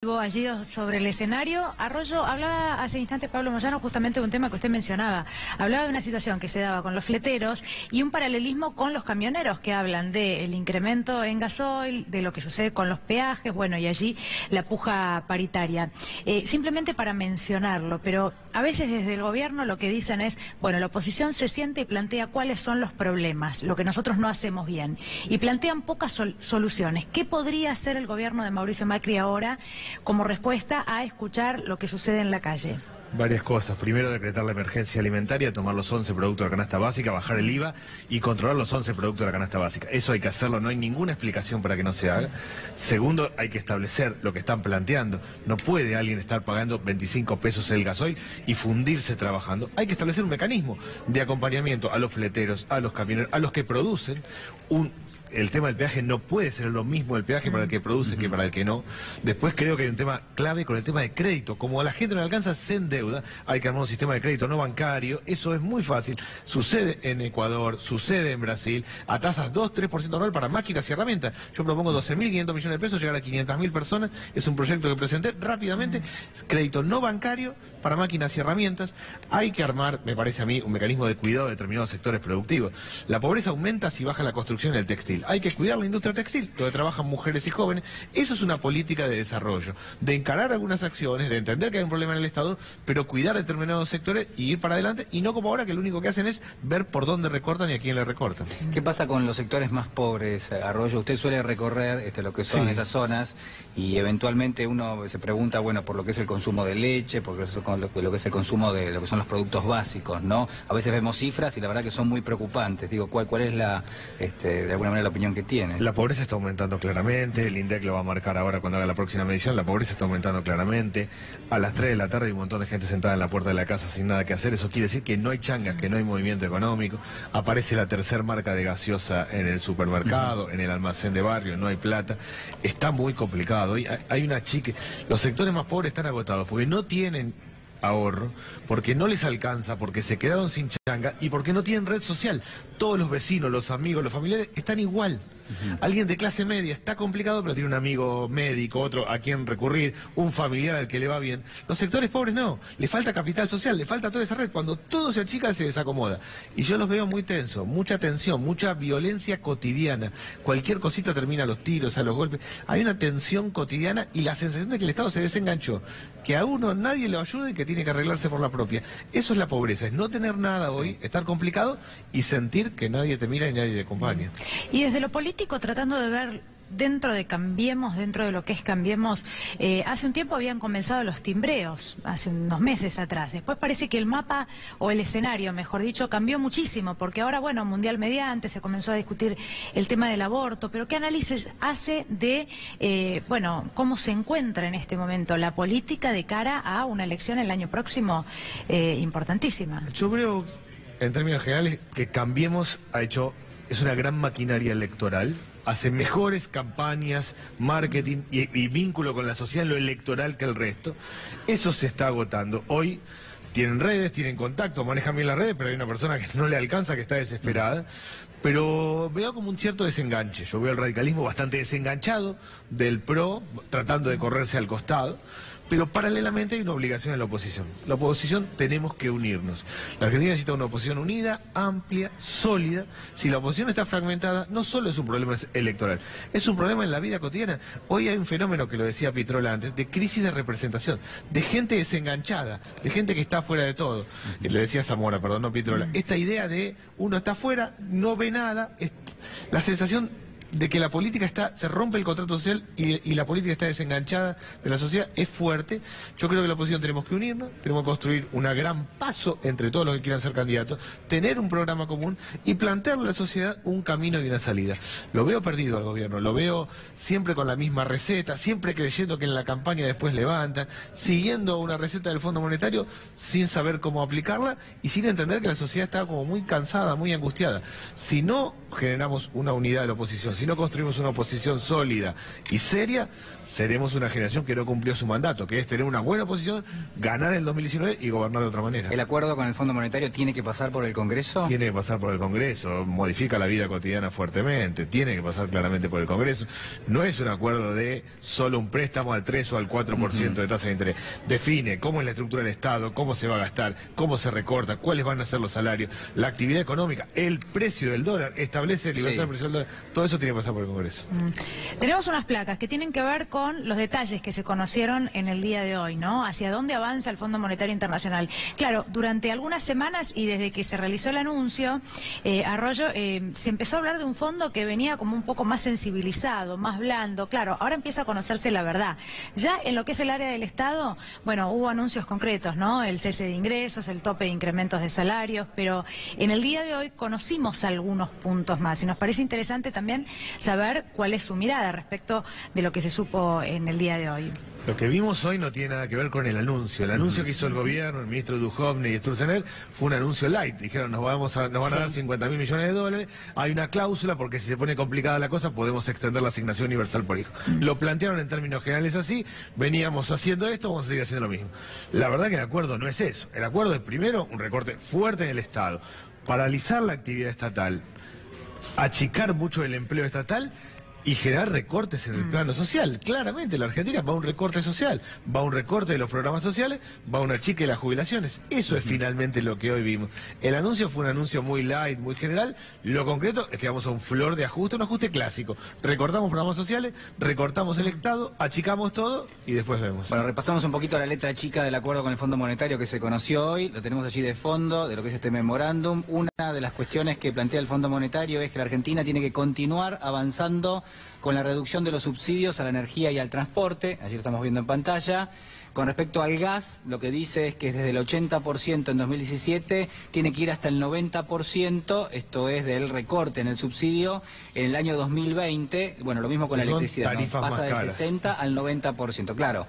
Allí sobre el escenario, Arroyo hablaba hace instantes, Pablo Moyano, justamente de un tema que usted mencionaba. Hablaba de una situación que se daba con los fleteros y un paralelismo con los camioneros que hablan del incremento en gasoil, de lo que sucede con los peajes, bueno, y allí la puja paritaria. Simplemente para mencionarlo, pero a veces desde el gobierno lo que dicen es, bueno, la oposición se siente y plantea cuáles son los problemas, lo que nosotros no hacemos bien, y plantean pocas soluciones. ¿Qué podría hacer el gobierno de Mauricio Macri ahora como respuesta a escuchar lo que sucede en la calle? Varias cosas. Primero, decretar la emergencia alimentaria, tomar los 11 productos de la canasta básica, bajar el IVA y controlar los 11 productos de la canasta básica. Eso hay que hacerlo, no hay ninguna explicación para que no se haga. Segundo, hay que establecer lo que están planteando. No puede alguien estar pagando 25 pesos el gasoil y fundirse trabajando. Hay que establecer un mecanismo de acompañamiento a los fleteros, a los camioneros, a los que producen el tema del peaje no puede ser lo mismo el peaje para el que produce que para el que no. Después creo que hay un tema clave con el tema de crédito. Como a la gente no le alcanza, se endeuda. Hay que armar un sistema de crédito no bancario. Eso es muy fácil. Sucede en Ecuador, sucede en Brasil, a tasas 2-3% anual para máquinas y herramientas. Yo propongo 12.500 millones de pesos, llegar a 500.000 personas. Es un proyecto que presenté rápidamente. Crédito no bancario para máquinas y herramientas. Hay que armar, me parece a mí, un mecanismo de cuidado de determinados sectores productivos. La pobreza aumenta si baja la construcción y el textil. Hay que cuidar la industria textil, donde trabajan mujeres y jóvenes. Eso es una política de desarrollo, de encarar algunas acciones, de entender que hay un problema en el Estado, pero cuidar determinados sectores y ir para adelante, y no como ahora que lo único que hacen es ver por dónde recortan y a quién le recortan. ¿Qué pasa con los sectores más pobres, Arroyo? Usted suele recorrer lo que son esas zonas y eventualmente uno se pregunta, bueno, por lo que es el consumo de leche, por lo que es el consumo de lo que son los productos básicos, ¿no? A veces vemos cifras y la verdad que son muy preocupantes. Digo, ¿cuál es la, de alguna manera, la opinión que tiene? La pobreza está aumentando claramente, el INDEC lo va a marcar ahora cuando haga la próxima medición. La pobreza está aumentando claramente. A las 3 de la tarde hay un montón de gente sentada en la puerta de la casa sin nada que hacer. Eso quiere decir que no hay changas, que no hay movimiento económico. Aparece la tercer marca de gaseosa en el supermercado, en el almacén de barrio, no hay plata. Está muy complicado. Hay una chica. Los sectores más pobres están agotados porque no tienen ahorro, porque no les alcanza, porque se quedaron sin changa y porque no tienen red social. Todos los vecinos, los amigos, los familiares están igual. Alguien de clase media está complicado, pero tiene un amigo médico, otro a quien recurrir, un familiar al que le va bien. Los sectores pobres no, le falta capital social, le falta toda esa red. Cuando todo se achica, se desacomoda. Y yo los veo muy tensos, mucha tensión, mucha violencia cotidiana. Cualquier cosita termina a los tiros, a los golpes. Hay una tensión cotidiana y la sensación de que el Estado se desenganchó, que a uno nadie le ayuda y que tiene que arreglarse por la propia. Eso es la pobreza, es no tener nada hoy, estar complicado y sentir que nadie te mira y nadie te acompaña. Y desde lo político, tratando de ver dentro de Cambiemos, dentro de lo que es Cambiemos, hace un tiempo habían comenzado los timbreos, hace unos meses atrás. Después parece que el mapa, o el escenario, mejor dicho, cambió muchísimo, porque ahora, bueno, mundial mediante, se comenzó a discutir el tema del aborto, pero ¿qué análisis hace de, bueno, cómo se encuentra en este momento la política de cara a una elección el año próximo importantísima? Yo creo, en términos generales, que Cambiemos es una gran maquinaria electoral, hace mejores campañas, marketing y vínculo con la sociedad en lo electoral que el resto. Eso se está agotando. Hoy tienen redes, tienen contacto, manejan bien las redes, pero hay una persona que no le alcanza, que está desesperada. Pero veo como un cierto desenganche. Yo veo el radicalismo bastante desenganchado del PRO, tratando de correrse al costado. Pero paralelamente hay una obligación de la oposición. La oposición tenemos que unirnos. La Argentina necesita una oposición unida, amplia, sólida. Si la oposición está fragmentada, no solo es un problema electoral, es un problema en la vida cotidiana. Hoy hay un fenómeno, que lo decía Pitrola antes, de crisis de representación, de gente desenganchada, de gente que está fuera de todo. Le decía Zamora, perdón, no Pitrola. Esta idea de uno está fuera, no ve nada, la sensación de que la política se rompe el contrato social y la política está desenganchada de la sociedad es fuerte. Yo creo que la oposición tenemos que unirnos, tenemos que construir una gran paso entre todos los que quieran ser candidatos, tener un programa común y plantearle a la sociedad un camino y una salida. Lo veo perdido al gobierno, lo veo siempre con la misma receta, siempre creyendo que en la campaña después levantan, siguiendo una receta del Fondo Monetario sin saber cómo aplicarla y sin entender que la sociedad está como muy cansada, muy angustiada. Si no generamos una unidad de la oposición, Si no construimos una oposición sólida y seria, seremos una generación que no cumplió su mandato, que es tener una buena oposición, ganar en el 2019 y gobernar de otra manera. ¿El acuerdo con el Fondo Monetario tiene que pasar por el Congreso? Tiene que pasar por el Congreso, modifica la vida cotidiana fuertemente, tiene que pasar claramente por el Congreso. No es un acuerdo de solo un préstamo al 3 o al 4% de tasa de interés. Define cómo es la estructura del Estado, cómo se va a gastar, cómo se recorta, cuáles van a ser los salarios, la actividad económica, el precio del dólar, establece libertad del precio del dólar. Todo eso tiene que pasar por el Congreso. Tenemos unas placas que tienen que ver con los detalles que se conocieron en el día de hoy, ¿no? Hacia dónde avanza el Fondo Monetario Internacional. Claro, durante algunas semanas y desde que se realizó el anuncio, Arroyo, se empezó a hablar de un fondo que venía como un poco más sensibilizado, más blando. Claro, ahora empieza a conocerse la verdad. Ya en lo que es el área del Estado, bueno, hubo anuncios concretos, ¿no? El cese de ingresos, el tope de incrementos de salarios, pero en el día de hoy conocimos algunos puntos más y nos parece interesante también saber cuál es su mirada respecto de lo que se supo en el día de hoy. Lo que vimos hoy no tiene nada que ver con el anuncio. El anuncio que hizo el gobierno, el ministro Duhovne y Sturzenegger, fue un anuncio light. Dijeron, nos van a dar 50.000 millones de dólares. Hay una cláusula porque si se pone complicada la cosa podemos extender la asignación universal por hijo. Lo plantearon en términos generales así. Veníamos haciendo esto, vamos a seguir haciendo lo mismo. La verdad que el acuerdo no es eso. El acuerdo es primero un recorte fuerte en el Estado, paralizar la actividad estatal, achicar mucho el empleo estatal y generar recortes en el plano social. Claramente, la Argentina va a un recorte social, va a un recorte de los programas sociales, va a un achique de las jubilaciones. Eso es finalmente lo que hoy vimos. El anuncio fue un anuncio muy light, muy general. Lo concreto es que vamos a un flor de ajuste, un ajuste clásico. Recortamos programas sociales, recortamos el Estado, achicamos todo y después vemos. Bueno, repasamos un poquito la letra chica del acuerdo con el Fondo Monetario que se conoció hoy. Lo tenemos allí de fondo, de lo que es este memorándum. Una de las cuestiones que plantea el Fondo Monetario es que la Argentina tiene que continuar avanzando con la reducción de los subsidios a la energía y al transporte. Ayer lo estamos viendo en pantalla. Con respecto al gas, lo que dice es que desde el 80% en 2017 tiene que ir hasta el 90%, esto es del recorte en el subsidio, en el año 2020. Bueno, lo mismo con la electricidad, ¿no? Pasa del 60 al 90%, claro.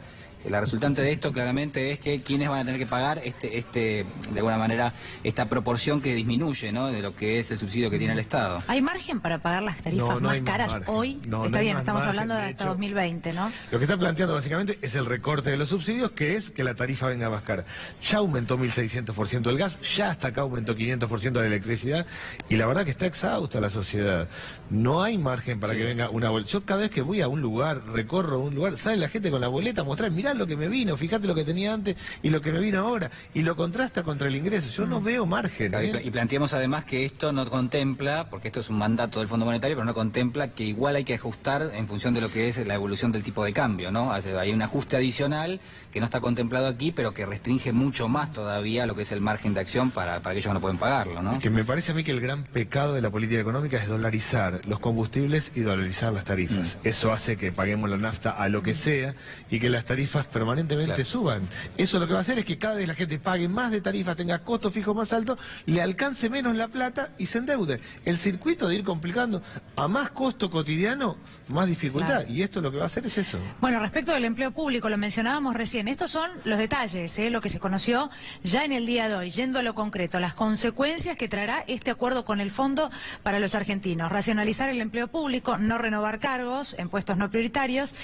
La resultante de esto claramente es que quienes van a tener que pagar de alguna manera esta proporción que disminuye, ¿no? De lo que es el subsidio que tiene el Estado. ¿Hay margen para pagar las tarifas más caras hoy? Está bien, estamos hablando de hasta 2020, ¿no? Lo que está planteando básicamente es el recorte de los subsidios, que es que la tarifa venga más cara. Ya aumentó 1.600% el gas, ya hasta acá aumentó 500% la electricidad, y la verdad que está exhausta la sociedad. No hay margen para que venga una boleta. Yo cada vez que voy a un lugar, recorro un lugar, sale la gente con la boleta a mostrar, mirá lo que me vino, fíjate lo que tenía antes y lo que me vino ahora, y lo contrasta contra el ingreso. Yo no veo margen. Y planteamos además que esto no contempla, porque esto es un mandato del Fondo Monetario, pero no contempla que igual hay que ajustar en función de lo que es la evolución del tipo de cambio, ¿no? Hay un ajuste adicional que no está contemplado aquí, pero que restringe mucho más todavía lo que es el margen de acción para aquellos que no pueden pagarlo, ¿no? Que me parece a mí que el gran pecado de la política económica es dolarizar los combustibles y dolarizar las tarifas. Eso hace que paguemos la nafta a lo que sea y que las tarifas permanentemente suban. Eso lo que va a hacer es que cada vez la gente pague más de tarifa, tenga costos fijos más altos, le alcance menos la plata y se endeude. El circuito de ir complicando a más costo cotidiano, más dificultad. Y esto lo que va a hacer es eso. Bueno, respecto del empleo público, lo mencionábamos recién, estos son los detalles, lo que se conoció ya en el día de hoy, yendo a lo concreto, las consecuencias que traerá este acuerdo con el fondo para los argentinos. Racionalizar el empleo público, no renovar cargos en puestos no prioritarios.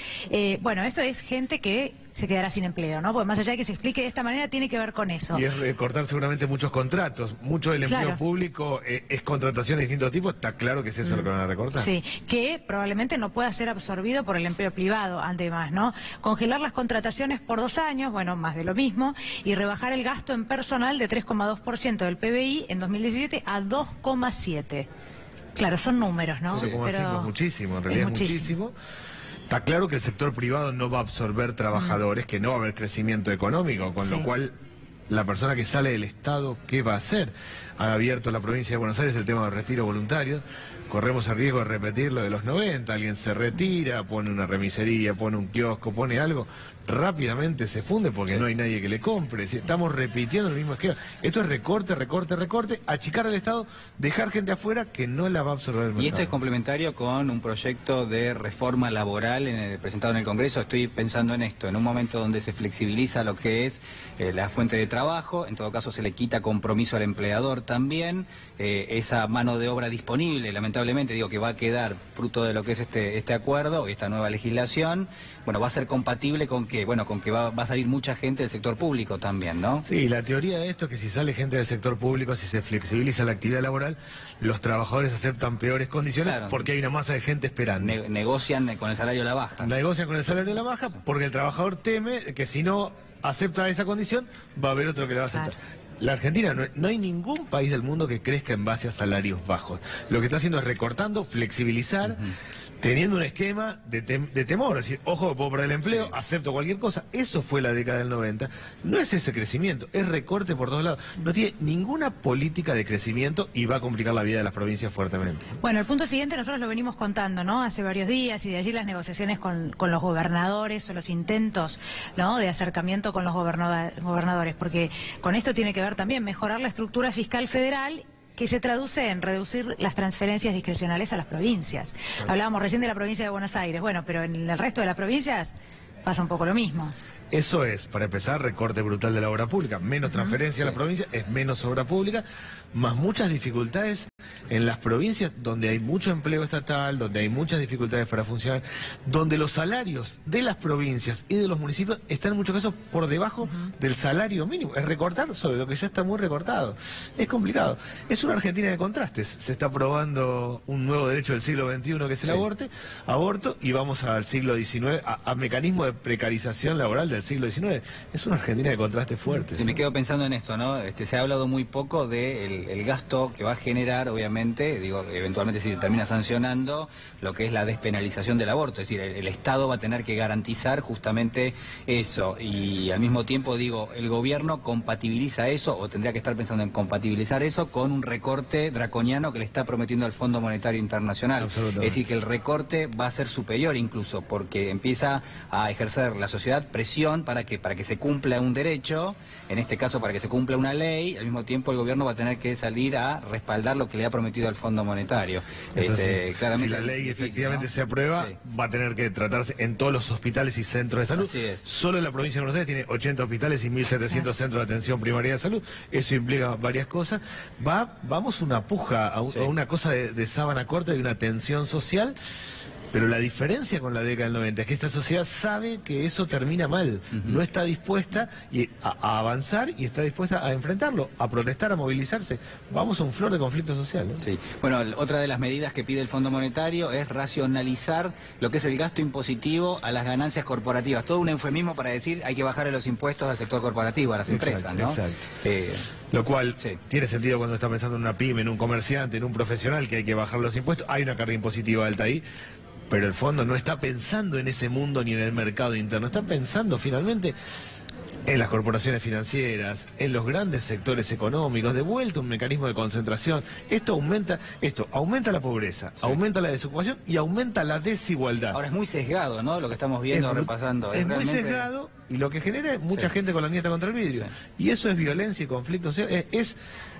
Bueno, esto es gente que se quedará sin empleo, ¿no? Porque más allá de que se explique de esta manera, tiene que ver con eso. Y es recortar seguramente muchos contratos. Mucho del empleo público es contratación de distintos tipos. Está claro que es eso lo que van a recortar. Sí, que probablemente no pueda ser absorbido por el empleo privado, además, ¿no? Congelar las contrataciones por 2 años, bueno, más de lo mismo, y rebajar el gasto en personal de 3,2% del PBI en 2017 a 2,7%. Claro, son números, ¿no? 2,5 es muchísimo, en realidad es muchísimo. Está claro que el sector privado no va a absorber trabajadores, que no va a haber crecimiento económico, con lo cual la persona que sale del Estado, ¿qué va a hacer? Han abierto la provincia de Buenos Aires el tema del retiro voluntario. Corremos el riesgo de repetir lo de los 90, alguien se retira, pone una remisería, pone un kiosco, pone algo, rápidamente se funde porque no hay nadie que le compre. Si estamos repitiendo el mismo esquema. Esto es recorte, recorte, recorte, achicar el Estado, dejar gente afuera que no la va a absorber el mercado. Y esto es complementario con un proyecto de reforma laboral presentado en el Congreso. Estoy pensando en esto, en un momento donde se flexibiliza lo que es la fuente de trabajo. trabajo, en todo caso se le quita compromiso al empleador también, esa mano de obra disponible, lamentablemente digo que va a quedar fruto de lo que es este acuerdo, esta nueva legislación, bueno, va a ser compatible con que, bueno, con que va a salir mucha gente del sector público también, ¿no? Sí, la teoría de esto es que si sale gente del sector público, si se flexibiliza la actividad laboral, los trabajadores aceptan peores condiciones, claro, porque hay una masa de gente esperando. Negocian con el salario a la baja. Negocian con el salario a la baja porque el trabajador teme que si no acepta esa condición, va a haber otro que le va a aceptar. Claro. La Argentina, no hay ningún país del mundo que crezca en base a salarios bajos. Lo que está haciendo es recortando, flexibilizar, teniendo un esquema de temor. Es decir, ojo, puedo perder el empleo, acepto cualquier cosa. Eso fue la década del 90. No es ese crecimiento, es recorte por todos lados. No tiene ninguna política de crecimiento y va a complicar la vida de las provincias fuertemente. Bueno, el punto siguiente nosotros lo venimos contando, ¿no? Hace varios días, y de allí las negociaciones con los gobernadores o los intentos, ¿no?, de acercamiento con los gobernadores, porque con esto tiene que ver también mejorar la estructura fiscal federal, que se traduce en reducir las transferencias discrecionales a las provincias. Hablábamos recién de la provincia de Buenos Aires, bueno, pero en el resto de las provincias pasa un poco lo mismo. Eso es, para empezar, recorte brutal de la obra pública. Menos transferencia a la provincia, es menos obra pública, más muchas dificultades en las provincias donde hay mucho empleo estatal, donde hay muchas dificultades para funcionar, donde los salarios de las provincias y de los municipios están en muchos casos por debajo del salario mínimo. Es recortar sobre lo que ya está muy recortado. Es complicado. Es una Argentina de contrastes. Se está aprobando un nuevo derecho del siglo XXI que es el aborto, y vamos al siglo XIX, a mecanismo de precarización laboral del siglo XIX. Es una Argentina de contrastes fuertes. Sí, me quedo pensando en esto, ¿no? Se ha hablado muy poco del gasto que va a generar, obviamente, digo, eventualmente si se termina sancionando, lo que es la despenalización del aborto. Es decir, el Estado va a tener que garantizar justamente eso. Y al mismo tiempo, digo, el gobierno compatibiliza eso, o tendría que estar pensando en compatibilizar eso con un recorte draconiano que le está prometiendo al Fondo Monetario Internacional. Es decir, que el recorte va a ser superior incluso, porque empieza a ejercer la sociedad presión para que se cumpla un derecho, en este caso para que se cumpla una ley. Al mismo tiempo el gobierno va a tener que salir a respaldar lo que le ha prometido al Fondo Monetario. Claramente, si la ley efectivamente, ¿no?, se aprueba, va a tener que tratarse en todos los hospitales y centros de salud. Así es. Solo en la provincia de Buenos Aires tiene 80 hospitales y 1.700 centros de atención primaria de salud. Eso implica varias cosas. Vamos una puja, a una cosa de sábana corta y una tensión social. Pero la diferencia con la década del 90 es que esta sociedad sabe que eso termina mal, no está dispuesta a avanzar y está dispuesta a enfrentarlo, a protestar, a movilizarse. Vamos a un flor de conflicto social, ¿no? Sí. Bueno, otra de las medidas que pide el Fondo Monetario es racionalizar lo que es el gasto impositivo a las ganancias corporativas. Todo un eufemismo para decir hay que bajarle los impuestos al sector corporativo, a las empresas, ¿no? Exacto. Lo cual tiene sentido cuando está pensando en una pyme, en un comerciante, en un profesional, que hay que bajar los impuestos. Hay una carga impositiva alta ahí. Pero el fondo no está pensando en ese mundo ni en el mercado interno, está pensando finalmente en las corporaciones financieras, en los grandes sectores económicos, de vuelta un mecanismo de concentración. Esto aumenta la pobreza, aumenta la desocupación y aumenta la desigualdad. Ahora es muy sesgado, ¿no?, lo que estamos viendo, repasando. Es muy sesgado, y lo que genera es mucha gente con la nieta contra el vidrio. Y eso es violencia y conflicto social.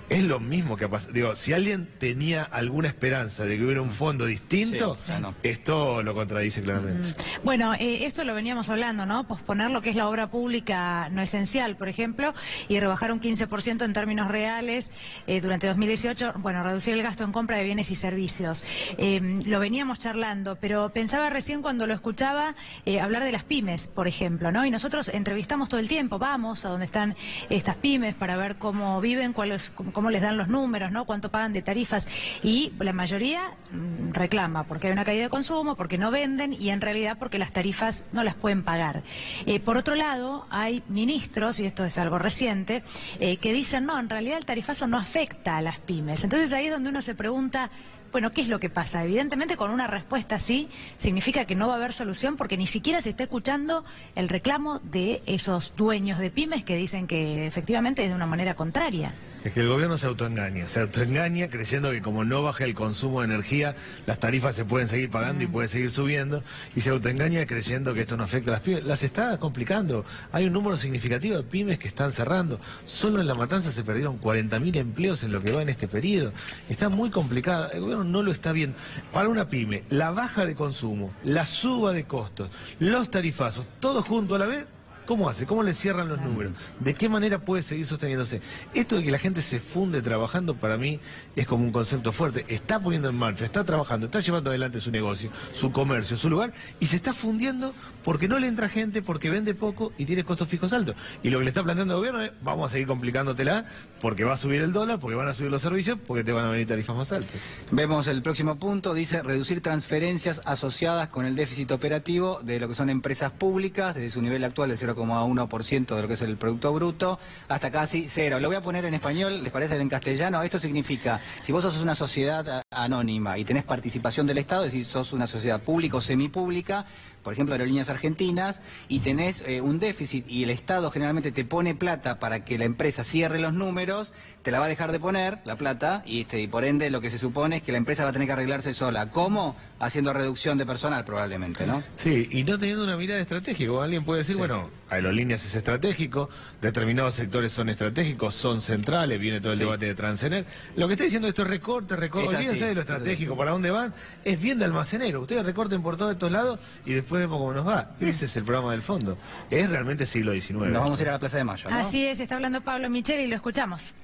Es lo mismo que ha pasado. Digo, si alguien tenía alguna esperanza de que hubiera un fondo distinto, esto lo contradice claramente. Bueno, esto lo veníamos hablando, ¿no? Posponer lo que es la obra pública no esencial, por ejemplo, y rebajar un 15% en términos reales durante 2018, bueno, reducir el gasto en compra de bienes y servicios. Lo veníamos charlando, pero pensaba recién cuando lo escuchaba hablar de las pymes, por ejemplo, ¿no? Y nosotros entrevistamos todo el tiempo, vamos a donde están estas pymes para ver cómo viven, cómo les dan los números, ¿no?, cuánto pagan de tarifas, y la mayoría reclama porque hay una caída de consumo, porque no venden y en realidad porque las tarifas no las pueden pagar. Por otro lado, hay ministros, y esto es algo reciente, que dicen, no, en realidad el tarifazo no afecta a las pymes. Entonces ahí es donde uno se pregunta, bueno, ¿qué es lo que pasa? Evidentemente con una respuesta así significa que no va a haber solución, porque ni siquiera se está escuchando el reclamo de esos dueños de pymes que dicen que efectivamente es de una manera contraria. Es que el gobierno se autoengaña creyendo que como no baja el consumo de energía, las tarifas se pueden seguir pagando y pueden seguir subiendo, y se autoengaña creyendo que esto no afecta a las pymes. Las está complicando. Hay un número significativo de pymes que están cerrando. Solo en La Matanza se perdieron 40.000 empleos en lo que va en este periodo. Está muy complicada. El gobierno no lo está viendo. Para una pyme, la baja de consumo, la suba de costos, los tarifazos, todo junto a la vez, ¿Cómo hace? ¿Cómo le cierran los números? ¿De qué manera puede seguir sosteniéndose? Esto de que la gente se funde trabajando, para mí, es como un concepto fuerte. Está poniendo en marcha, está trabajando, está llevando adelante su negocio, su comercio, su lugar, y se está fundiendo porque no le entra gente, porque vende poco y tiene costos fijos altos. Y lo que le está planteando el gobierno es, vamos a seguir complicándotela, porque va a subir el dólar, porque van a subir los servicios, porque te van a venir tarifas más altas. Vemos el próximo punto, dice reducir transferencias asociadas con el déficit operativo de lo que son empresas públicas, desde su nivel actual de 0,1% de lo que es el Producto Bruto, hasta casi cero. Lo voy a poner en español, ¿les parece en castellano? Esto significa, si vos sos una sociedad anónima y tenés participación del Estado, es decir, sos una sociedad pública o semipública, por ejemplo, Aerolíneas Argentinas, y tenés un déficit y el Estado generalmente te pone plata para que la empresa cierre los números, te la va a dejar de poner, la plata, y por ende lo que se supone es que la empresa va a tener que arreglarse sola. ¿Cómo? Haciendo reducción de personal probablemente, ¿no? Sí, y no teniendo una mirada estratégica. Alguien puede decir, bueno, Aerolíneas es estratégico, determinados sectores son estratégicos, son centrales, viene todo el debate de Transener. Lo que está diciendo esto es recorte, olvídense de lo estratégico, ¿para dónde van? Es bien de almacenero. Ustedes recorten por todos estos lados y después vemos cómo nos va. Ese es el programa del fondo. Es realmente siglo XIX. Nos vamos a ir a la Plaza de Mayo, ¿no? Así es, está hablando Pablo Micheli y lo escuchamos.